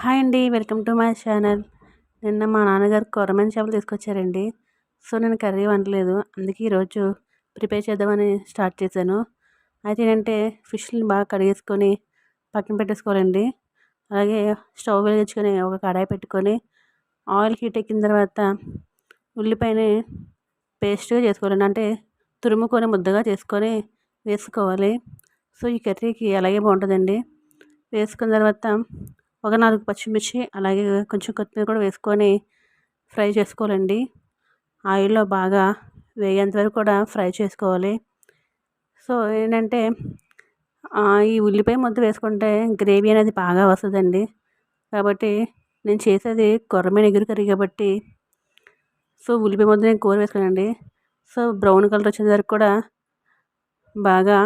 Hi అండి. Welcome to my channel. నిన్న మా నాన్నగారు కొరమేను చేపలు తీసుకొచ్చారండి. సో, నేను కర్రీ వండలేదు. అందుకే ఈరోజు ప్రిపేర్ చేద్దామని స్టార్ట్ చేశాను. అయితే ఏంటంటే ఫిష్‌ని బాగా కడిగేసుకొని పక్కన పెట్టేసుకోవాలండి. అలాగే స్టవ్ వెలిగించుకొని ఒక కడాయి పెట్టుకొని ఆయిల్ హీట్ ఎక్కిన తర్వాత ఉల్లిపాయని పేస్ట్‌గా చేసుకోవాలండి. అంటే తురుముకొని ముద్దగా చేసుకొని వేసుకోవాలి. సో, ఈ కర్రీకి అలాగే బాగుంటుందండి. వేసుకున్న తర్వాత ఒక 4 పచ్చిమిర్చి అలాగే కొంచెం కొత్తిమీర కూడా వేసుకొని ఫ్రై చేసుకోవాలండి. ఆయిల్‌లో బాగా వేగేంత వరకు కూడా ఫ్రై చేసుకోవాలి. సో, ఏంటంటే ఈ ఉల్లిపాయ ముద్ద వేసుకుంటే గ్రేవీ అనేది బాగా వస్తుందండి. కాబట్టి నేను చేసేది కొర్రమీను ఎగురు కర్రీ కాబట్టి సో, ఉల్లిపాయ ముద్ద నేను కూర వేసుకోనండి. సో, బ్రౌన్ కలర్ వచ్చేంత వరకు కూడా బాగా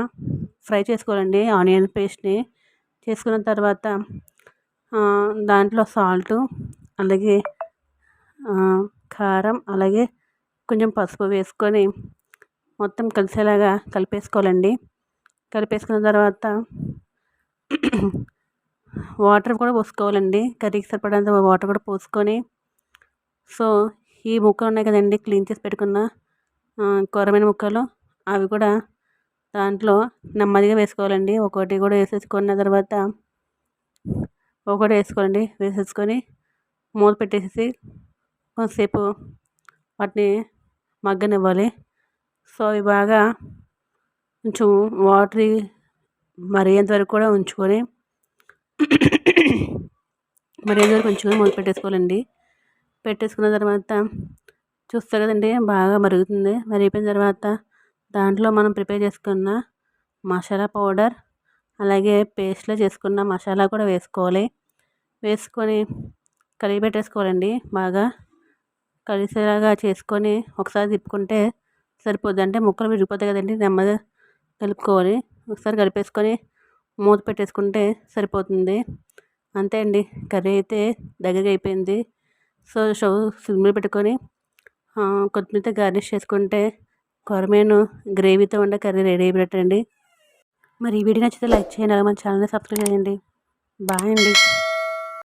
ఫ్రై చేసుకోవాలండి ఆనియన్ పేస్ట్‌ని. చేసుకున్న తర్వాత దాంట్లో సాల్టు అలాగే కారం అలాగే కొంచెం పసుపు వేసుకొని మొత్తం కలిసేలాగా కలిపేసుకోవాలండి. కలిపేసుకున్న తర్వాత వాటర్ కూడా పోసుకోవాలండి. కర్రీకి సరిపడంత వాటర్ కూడా పోసుకొని సో, ఈ ముక్కలు ఉన్నాయి కదండి క్లీన్ చేసి పెట్టుకున్న కొర్రమీను ముక్కలు అవి కూడా దాంట్లో నెమ్మదిగా వేసుకోవాలండి. ఒక్కోటి కూడా వేసేసుకున్న తర్వాత ఒకటి వేసుకోండి. వేసేసుకొని మూత పెట్టేసి కొంతసేపు వాటిని మగ్గనివ్వాలి. సో, ఇవి బాగా కొంచెం వాటరీ మరిగేంత వరకు కూడా ఉంచుకొని మరిగేంత వరకు ఉంచుకొని మూత పెట్టేసుకోవాలండి. పెట్టేసుకున్న తర్వాత చూస్తారు కదండి బాగా మరుగుతుంది. మరిగిపోయిన తర్వాత దాంట్లో మనం ప్రిపేర్ చేసుకున్న మసాలా పౌడర్ అలాగే పేస్ట్‌లో చేసుకున్న మసాలా కూడా వేసుకోవాలి. వేసుకొని కలిపి పెట్టేసుకోవాలండి. బాగా కలిసేలాగా చేసుకొని ఒకసారి తిప్పుకుంటే సరిపోద్ది. అంటే ముక్కలు విరిగిపోతాయి కదండి. నెమ్మదిగా కలుపుకోవాలి. ఒకసారి కలిపేసుకొని మూత పెట్టేసుకుంటే సరిపోతుంది. అంతే అండి. కర్రీ అయితే దగ్గరగా అయిపోయింది. సో, స్టవ్ సిమ్‌లో పెట్టుకొని కొత్తిమీరతో గార్నిష్ చేసుకుంటే కొరమేను గ్రేవీతో ఉండే కర్రీ రెడీ అయిపోయినట్టే అండి. మరి ఈ వీడియో నచ్చితే లైక్ చేయండి. అలాగే మన ఛానల్ని సబ్స్క్రైబ్ చేయండి. బాయ్ అండి.